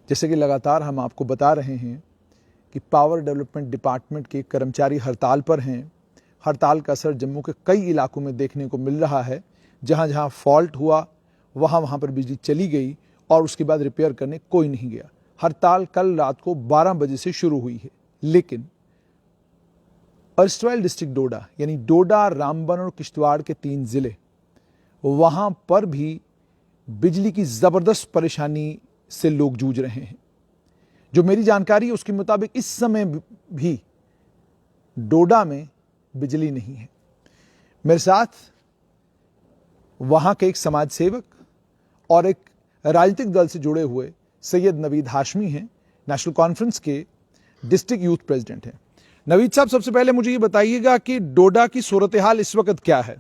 जैसे कि लगातार हम आपको बता रहे हैं कि पावर डेवलपमेंट डिपार्टमेंट के कर्मचारी हड़ताल पर हैं। हड़ताल का असर जम्मू के कई इलाकों में देखने को मिल रहा है। जहां जहां फॉल्ट हुआ वहां पर बिजली चली गई और उसके बाद रिपेयर करने कोई नहीं गया। हड़ताल कल रात को 12 बजे से शुरू हुई है, लेकिन अर्स्टवाइल डिस्ट्रिक्ट डोडा यानी डोडा, रामबन और किश्तवाड़ के 3 जिले, वहां पर भी बिजली की जबरदस्त परेशानी से लोग जूझ रहे हैं। जो मेरी जानकारी है उसके मुताबिक इस समय भी डोडा में बिजली नहीं है। मेरे साथ वहां के एक समाज सेवक और एक राजनीतिक दल से जुड़े हुए सैयद नवीद हाशमी हैं, नेशनल कॉन्फ्रेंस के डिस्ट्रिक्ट यूथ प्रेसिडेंट हैं। नवीद साहब, सबसे पहले मुझे ये बताइएगा कि डोडा की सूरत हाल इस वक्त क्या है?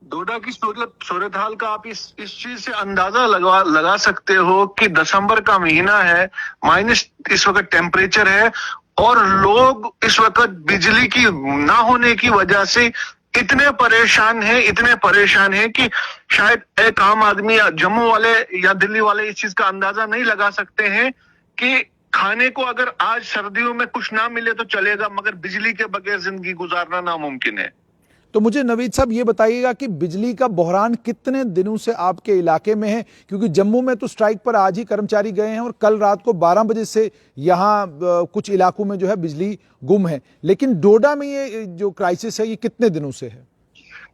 डोडा की सूरत हाल का आप इस चीज से अंदाजा लगा सकते हो कि दिसंबर का महीना है, माइनस इस वक्त टेम्परेचर है और लोग इस वक्त बिजली की ना होने की वजह से इतने परेशान हैं कि शायद एक आम आदमी या जम्मू वाले या दिल्ली वाले इस चीज का अंदाजा नहीं लगा सकते हैं कि खाने को अगर आज सर्दियों में कुछ ना मिले तो चलेगा, मगर बिजली के बगैर जिंदगी गुजारना नामुमकिन है। तो मुझे नवीद साहब ये बताइएगा कि बिजली का बहरान कितने दिनों से आपके इलाके में है? क्योंकि जम्मू में तो स्ट्राइक पर आज ही कर्मचारी गए हैं और कल रात को 12 बजे से यहाँ कुछ इलाकों में जो है बिजली गुम है, लेकिन डोडा में ये जो क्राइसिस है ये कितने दिनों से है?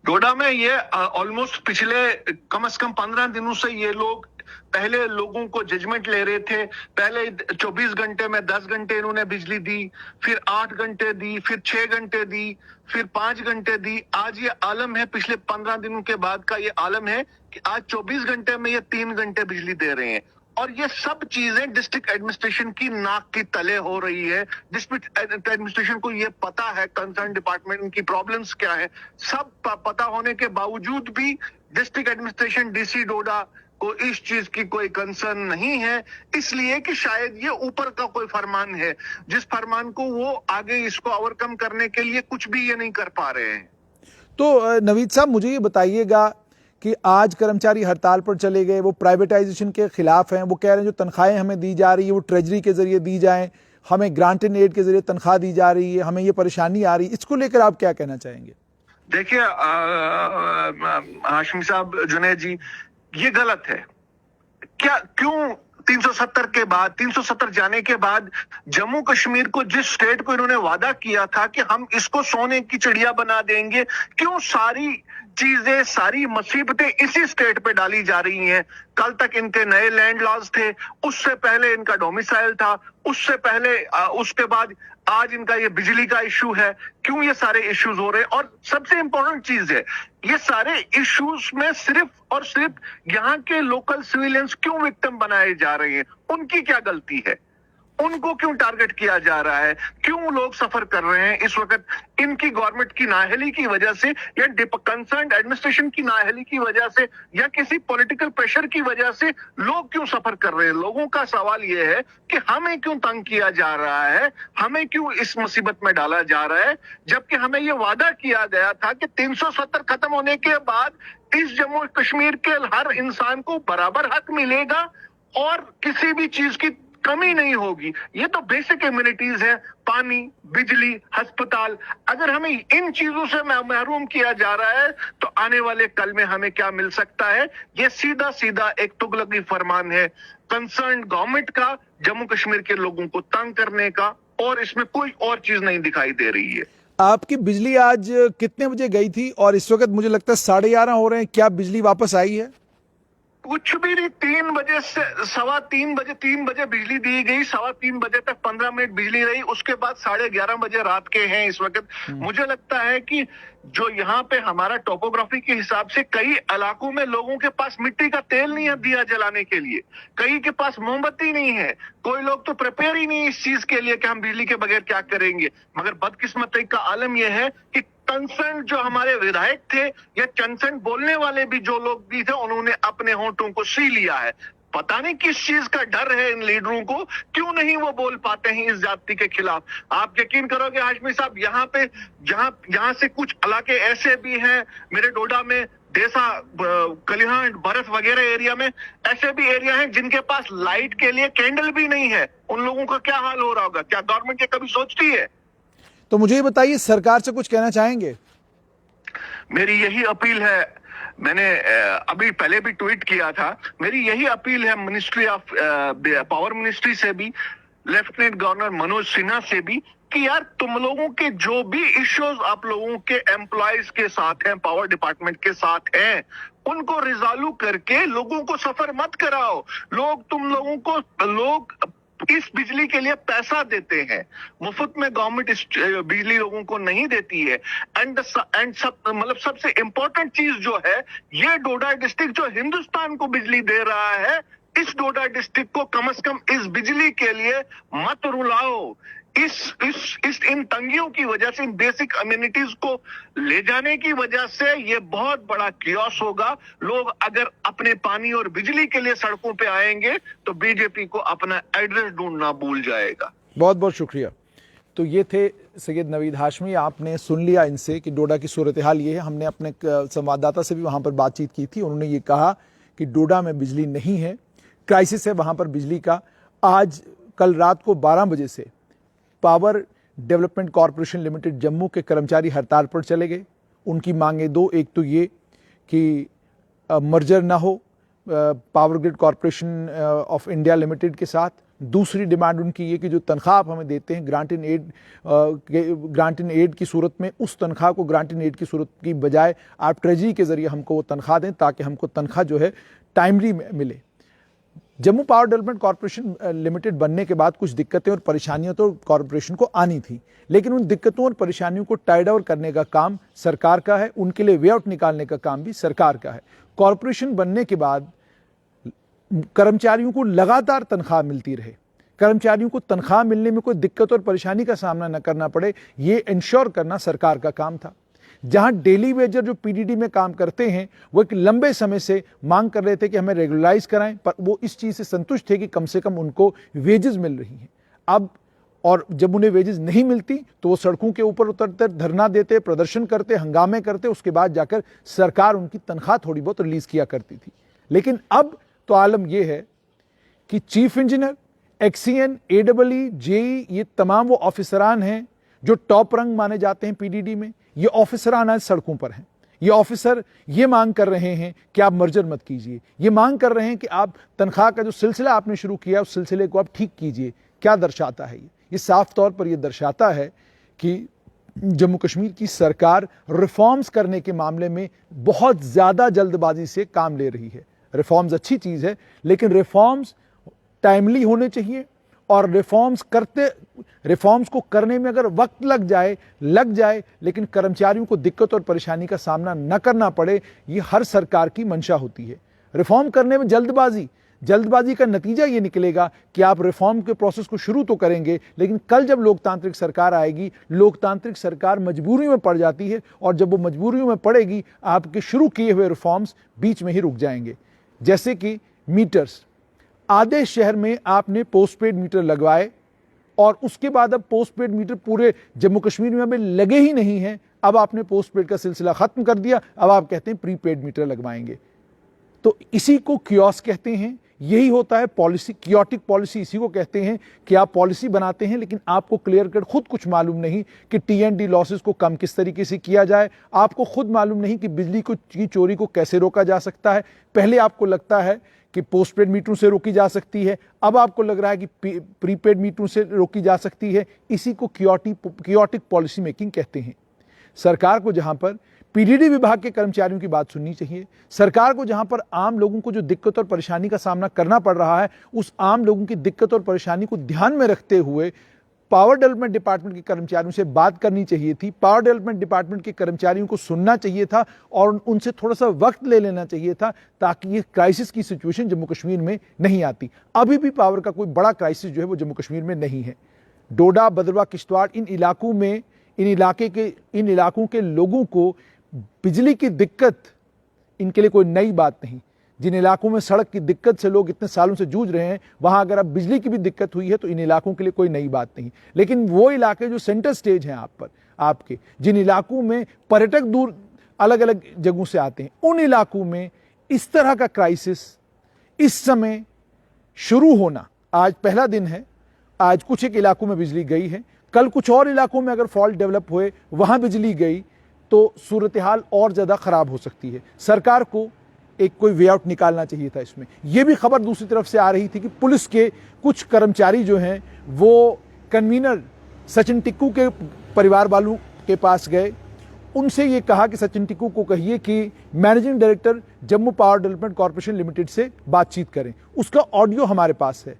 डोडा में ये ऑलमोस्ट पिछले कम से कम 15 दिनों से ये लोग पहले लोगों को जजमेंट ले रहे थे। पहले 24 घंटे में 10 घंटे इन्होंने बिजली दी, फिर 8 घंटे दी, फिर 6 घंटे दी, फिर 5 घंटे दी। आज ये आलम है, पिछले 15 दिनों के बाद का ये आलम है कि आज 24 घंटे में ये 3 घंटे बिजली दे रहे हैं। और ये सब चीजें डिस्ट्रिक्ट एडमिनिस्ट्रेशन की नाक की तले हो रही है। डिस्ट्रिक्ट एडमिनिस्ट्रेशन को ये पता है कंसर्न डिपार्टमेंट की प्रॉब्लम्स क्या है। सब पता होने के बावजूद भी डिस्ट्रिक्ट एडमिनिस्ट्रेशन डीसी डोडा को इस चीज की कोई कंसर्न नहीं है, इसलिए कि शायद ये ऊपर का कोई फरमान है, जिस फरमान को वो आगे इसको ओवरकम करने के लिए कुछ भी ये नहीं कर पा रहे हैं। तो नवीद साहब, मुझे ये बताइएगा कि आज कर्मचारी हड़ताल पर चले गए, वो प्राइवेटाइजेशन के खिलाफ हैं। वो कह रहे हैं जो तनख्वाहें हमें दी जा रही है वो ट्रेजरी के जरिए दी जाएं, हमें ग्रांट एंड एड के जरिए तनख्वाह दी जा रही है, हमें ये परेशानी आ रही है। इसको लेकर आप क्या कहना चाहेंगे? देखिए हाशमी साहब, जुनैद जी, ये गलत है। क्यों 370 के बाद, 370 जाने के बाद जम्मू कश्मीर को, जिस स्टेट को इन्होंने वादा किया था कि हम इसको सोने की चिड़िया बना देंगे, क्यों सारी चीजें, सारी मुसीबतें इसी स्टेट पे डाली जा रही हैं? कल तक इनके नए लैंड लॉज थे, उससे पहले इनका डोमिसाइल था, उससे पहले उसके बाद आज इनका ये बिजली का इश्यू है। क्यों ये सारे इश्यूज हो रहे हैं? और सबसे इंपॉर्टेंट चीज है, ये सारे इश्यूज में सिर्फ और सिर्फ यहाँ के लोकल सिविलियंस क्यों विक्टिम बनाए जा रहे हैं? उनकी क्या गलती है? उनको क्यों टारगेट किया जा रहा है? क्यों लोग सफर कर रहे हैं इस वक्त? इनकी गवर्नमेंट की नाअहली की वजह से या कंसर्न एडमिनिस्ट्रेशन की नाअहली की वजह से या किसी पॉलिटिकल प्रेशर की वजह से लोग क्यों सफर कर रहे हैं? लोगों का सवाल यह है कि हमें क्यों तंग किया जा रहा है, हमें क्यों इस मुसीबत में डाला जा रहा है, जबकि हमें यह वादा किया गया था कि 370 खत्म होने के बाद इस जम्मू कश्मीर के हर इंसान को बराबर हक मिलेगा और किसी भी चीज की कमी नहीं होगी। ये तो बेसिक इम्यूनिटीज है, पानी, बिजली, अस्पताल। अगर हमें इन चीजों से महरूम किया जा रहा है तो आने वाले कल में हमें क्या मिल सकता है? ये सीधा सीधा एक तुगलकी फरमान है कंसर्न गवर्नमेंट का, जम्मू कश्मीर के लोगों को तंग करने का, और इसमें कोई और चीज नहीं दिखाई दे रही है। आपकी बिजली आज कितने बजे गई थी और इस वक्त मुझे लगता है 11:30 हो रहे हैं, क्या बिजली वापस आई है? कुछ भी नहीं, 3 बजे से 3 बजे बिजली दी गई, 3:15 बजे तक 15 मिनट बिजली रही, उसके बाद 11:30 बजे रात के हैं इस वक्त। मुझे लगता है कि जो यहाँ पे हमारा टोपोग्राफी के हिसाब से कई इलाकों में लोगों के पास मिट्टी का तेल नहीं है दिया जलाने के लिए, कई के पास मोमबत्ती नहीं है, कोई लोग तो प्रिपेयर ही नहीं इस चीज के लिए कि हम बिजली के बगैर क्या करेंगे। मगर बदकिस्मती का आलम यह है कि कंसर्न जो हमारे विधायक थे या कंसर्न बोलने वाले भी जो लोग भी थे, उन्होंने अपने होंठों को सी लिया है। पता नहीं किस चीज का डर है इन लीडरों को, क्यों नहीं वो बोल पाते हैं इस जाति के खिलाफ। आप यकीन करोगे हाशमी साहब, यहाँ पे जहाँ से कुछ इलाके ऐसे भी हैं मेरे डोडा में देसा, कलिहान, बरस वगैरह एरिया में ऐसे भी एरिया हैं जिनके पास लाइट के लिए कैंडल भी नहीं है। उन लोगों का क्या हाल हो रहा होगा? क्या गवर्नमेंट ये कभी सोचती है? तो मुझे ये बताइए, सरकार से कुछ कहना चाहेंगे? मेरी यही अपील है, मैंने अभी पहले भी ट्वीट किया था, मेरी यही अपील है मिनिस्ट्री ऑफ पावर मिनिस्ट्री से भी, लेफ्टिनेंट गवर्नर मनोज सिन्हा से भी, कि यार तुम लोगों के जो भी इश्यूज आप लोगों के एम्प्लॉयज के साथ हैं, पावर डिपार्टमेंट के साथ हैं, उनको रिजॉल्व करके लोगों को सफर मत कराओ। तुम लोगों को लोग इस बिजली के लिए पैसा देते हैं, मुफ्त में गवर्नमेंट इस बिजली लोगों को नहीं देती है। एंड मतलब सबसे इंपॉर्टेंट चीज जो है, ये डोडा डिस्ट्रिक्ट जो हिंदुस्तान को बिजली दे रहा है, इस डोडा डिस्ट्रिक्ट को कम से कम इस बिजली के लिए मत रुलाओ। इन तंगियों की वजह से, इन बेसिक अम्यूनिटीज को ले जाने की वजह से ये बहुत बड़ा कियोस होगा। लोग अगर अपने पानी और बिजली के लिए सड़कों पे आएंगे तो बीजेपी को अपना एड्रेस ढूंढना भूल जाएगा। बहुत बहुत शुक्रिया। तो ये थे सैयद नवीद हाशमी। आपने सुन लिया इनसे कि डोडा की सूरत हाल ये है। हमने अपने संवाददाता से भी वहाँ पर बातचीत की थी। उन्होंने ये कहा कि डोडा में बिजली नहीं है, क्राइसिस है वहाँ पर बिजली का। आज कल रात को 12 बजे से power development corporation limited Jammu के कर्मचारी हड़ताल पर चले गए। उनकी मांगे दो, एक तो ये कि मर्जर ना हो power grid corporation of India limited के साथ। दूसरी डिमांड उनकी ये कि जो तनख्वाह आप हमें देते हैं ग्रांट इन एड की सूरत में, उस तनख्वाह को ग्रांट इन एड की सूरत की बजाय आप ट्रेजरी के जरिए हमको वो तनख्वाह दें, ताकि हमको तनख्वाह जो है टाइमली मिले। Jammu power development corporation limited बनने के बाद कुछ दिक्कतें और परेशानियां तो कॉरपोरेशन को आनी थी, लेकिन उन दिक्कतों और परेशानियों को टाइड ओवर करने का काम सरकार का है, उनके लिए वे आउट निकालने का काम भी सरकार का है। कॉरपोरेशन बनने के बाद कर्मचारियों को लगातार तनख्वाह मिलती रहे, कर्मचारियों को तनख्वाह मिलने में कोई दिक्कत और परेशानी का सामना न करना पड़े, ये इंश्योर करना सरकार का काम था। जहां डेली वेजर जो पीडीडी में काम करते हैं वो एक लंबे समय से मांग कर रहे थे कि हमें रेगुलराइज कराएं, पर वो इस चीज से संतुष्ट थे कि कम से कम उनको वेजेस मिल रही हैं। अब और जब उन्हें वेजेस नहीं मिलती तो वो सड़कों के ऊपर उतरते, धरना देते, प्रदर्शन करते, हंगामे करते, उसके बाद जाकर सरकार उनकी तनख्वाह थोड़ी बहुत रिलीज किया करती थी। लेकिन अब तो आलम यह है कि चीफ इंजीनियर, एक्सीएन, एडब्ल्यू, जेई, ये तमाम वो ऑफिसरान हैं जो टॉप रंग माने जाते हैं पीडीडी में। ये ऑफिसरान आज सड़कों पर हैं। ये ऑफिसर ये मांग कर रहे हैं कि आप मर्जर मत कीजिए, ये मांग कर रहे हैं कि आप तनख्वाह का जो सिलसिला आपने शुरू किया उस सिलसिले को आप ठीक कीजिए। क्या दर्शाता है ये साफ तौर पर यह दर्शाता है कि जम्मू कश्मीर की सरकार रिफॉर्म्स करने के मामले में बहुत ज्यादा जल्दबाजी से काम ले रही है। रिफॉर्म्स अच्छी चीज है, लेकिन रिफॉर्म्स टाइमली होने चाहिए, और रिफॉर्म्स को करने में अगर वक्त लग जाए, लेकिन कर्मचारियों को दिक्कत और परेशानी का सामना न करना पड़े, ये हर सरकार की मंशा होती है। रिफॉर्म करने में जल्दबाजी का नतीजा ये निकलेगा कि आप रिफॉर्म के प्रोसेस को शुरू तो करेंगे, लेकिन कल जब लोकतांत्रिक सरकार आएगी, लोकतांत्रिक सरकार मजबूरी में पड़ जाती है, और जब वो मजबूरियों में पड़ेगी आपके शुरू किए हुए रिफॉर्म्स बीच में ही रुक जाएंगे। जैसे कि मीटर्स, आधे शहर में आपने पोस्टपेड मीटर लगवाए और उसके बाद अब पोस्टपेड मीटर पूरे जम्मू कश्मीर में अभी लगे ही नहीं हैं। अब आपने पोस्टपेड का सिलसिला खत्म कर दिया, अब आप कहते हैं प्रीपेड मीटर लगवाएंगे। तो इसी को कियोस्क कहते हैं। यही होता है पॉलिसी, कियोटिक पॉलिसी इसी को कहते हैं कि आप पॉलिसी बनाते हैं लेकिन आपको क्लियर कट खुद कुछ मालूम नहीं कि टीएनडी लॉसेस को कम किस तरीके से किया जाए। आपको खुद मालूम नहीं कि बिजली की चोरी को कैसे रोका जा सकता है। पहले आपको लगता है कि पोस्टपेड मीटरों से रोकी जा सकती है, अब आपको लग रहा है कि प्रीपेड मीटरों से रोकी जा सकती है। इसी को कियोटिक पॉलिसी मेकिंग कहते हैं। सरकार को जहां पर पीडीडी विभाग के कर्मचारियों की बात सुननी चाहिए, सरकार को जहां पर आम लोगों को जो दिक्कत और परेशानी का सामना करना पड़ रहा है, उस आम लोगों की दिक्कत और परेशानी को ध्यान में रखते हुए पावर डेवलपमेंट डिपार्टमेंट के कर्मचारियों से बात करनी चाहिए थी। पावर डेवलपमेंट डिपार्टमेंट के कर्मचारियों को सुनना चाहिए था और उनसे थोड़ा सा वक्त ले लेना चाहिए था, ताकि ये क्राइसिस की सिचुएशन जम्मू कश्मीर में नहीं आती। अभी भी पावर का कोई बड़ा क्राइसिस जो है वो जम्मू कश्मीर में नहीं है। डोडा, भद्रवाह, किश्तवाड़, इन इलाकों के लोगों को बिजली की दिक्कत इनके लिए कोई नई बात नहीं। जिन इलाकों में सड़क की दिक्कत से लोग इतने सालों से जूझ रहे हैं, वहां अगर अब बिजली की भी दिक्कत हुई है तो इन इलाकों के लिए कोई नई बात नहीं। लेकिन वो इलाके जो सेंटर स्टेज हैं आपके, जिन इलाकों में पर्यटक दूर अलग अलग जगहों से आते हैं, उन इलाकों में इस तरह का क्राइसिस इस समय शुरू होना, आज पहला दिन है, आज कुछ एक इलाकों में बिजली गई है, कल कुछ और इलाकों में अगर फॉल्ट डेवलप हुए, वहां बिजली गई तो सूरत हाल और ज़्यादा ख़राब हो सकती है। सरकार को एक कोई वे आउट निकालना चाहिए था इसमें। यह भी खबर दूसरी तरफ से आ रही थी कि पुलिस के कुछ कर्मचारी जो हैं वो कन्वीनर सचिन टिक्कू के परिवार वालों के पास गए, उनसे ये कहा कि सचिन टिक्कू को कहिए कि managing director Jammu power development corporation limited से बातचीत करें। उसका ऑडियो हमारे पास है,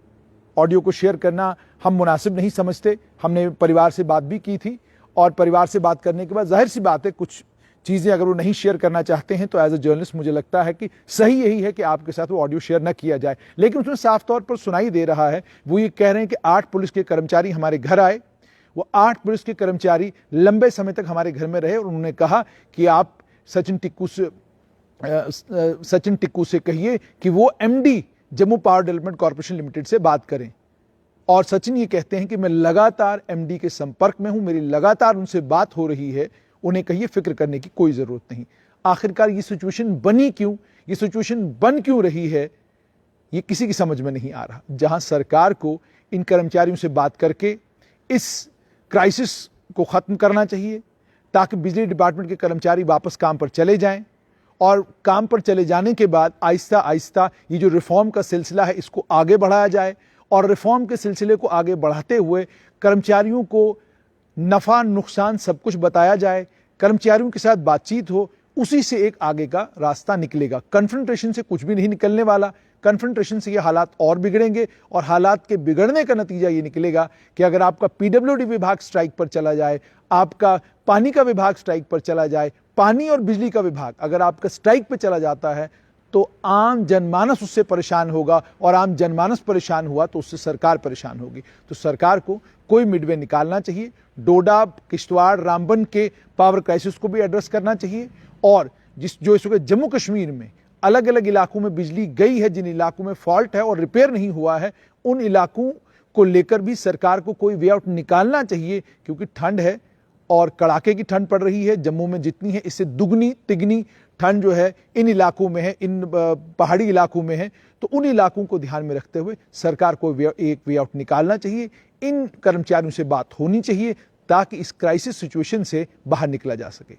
ऑडियो को शेयर करना हम मुनासिब नहीं समझते। हमने परिवार से बात भी की थी और परिवार से बात करने के बाद जाहिर सी बात है कुछ चीज़ें अगर वो नहीं शेयर करना चाहते हैं तो एज अ जर्नलिस्ट मुझे लगता है कि सही यही है कि आपके साथ वो ऑडियो शेयर न किया जाए। लेकिन उसमें साफ तौर पर सुनाई दे रहा है, वो ये कह रहे हैं कि 8 पुलिस के कर्मचारी हमारे घर आए, वो 8 पुलिस के कर्मचारी लंबे समय तक हमारे घर में रहे और उन्होंने कहा कि आप सचिन टिक्कू से कहिए कि वो MD Jammu power development corporation limited से बात करें। और सचिन ये कहते हैं कि मैं लगातार MD के संपर्क में हूं, मेरी लगातार उनसे बात हो रही है, उन्हें कहिए फिक्र करने की कोई जरूरत नहीं। आखिरकार ये सिचुएशन बनी क्यों, ये सिचुएशन बन क्यों रही है, ये किसी की समझ में नहीं आ रहा। जहां सरकार को इन कर्मचारियों से बात करके इस क्राइसिस को खत्म करना चाहिए ताकि बिजली डिपार्टमेंट के कर्मचारी वापस काम पर चले जाएं और काम पर चले जाने के बाद आहिस्ता आहिस्ता ये जो रिफॉर्म का सिलसिला है इसको आगे बढ़ाया जाए और रिफॉर्म के सिलसिले को आगे बढ़ाते हुए कर्मचारियों को नफ़ा नुकसान सब कुछ बताया जाए, कर्मचारियों के साथ बातचीत हो, उसी से एक आगे का रास्ता निकलेगा। कन्फ्रंटेशन से कुछ भी नहीं निकलने वाला। कन्फ्रंटेशन से ये हालात और बिगड़ेंगे और हालात के बिगड़ने का नतीजा ये निकलेगा कि अगर आपका PWD विभाग स्ट्राइक पर चला जाए, आपका पानी का विभाग स्ट्राइक पर चला जाए, पानी और बिजली का विभाग अगर आपका स्ट्राइक पर चला जाता है तो आम जनमानस उससे परेशान होगा और आम जनमानस परेशान हुआ तो उससे सरकार परेशान होगी। तो सरकार को कोई मिडवे निकालना चाहिए, डोडा, किश्तवाड़, रामबन के पावर क्राइसिस को भी एड्रेस करना चाहिए और जो इस वक्त जम्मू कश्मीर में अलग अलग इलाकों में बिजली गई है, जिन इलाकों में फॉल्ट है और रिपेयर नहीं हुआ है, उन इलाकों को लेकर भी सरकार को कोई वे आउट निकालना चाहिए। क्योंकि ठंड है और कड़ाके की ठंड पड़ रही है, जम्मू में जितनी है इससे दुगनी तिगनी ठंड जो है इन इलाकों में है, इन पहाड़ी इलाकों में है। तो उन इलाकों को ध्यान में रखते हुए सरकार को एक वे आउट निकालना चाहिए, इन कर्मचारियों से बात होनी चाहिए ताकि इस क्राइसिस सिचुएशन से बाहर निकला जा सके।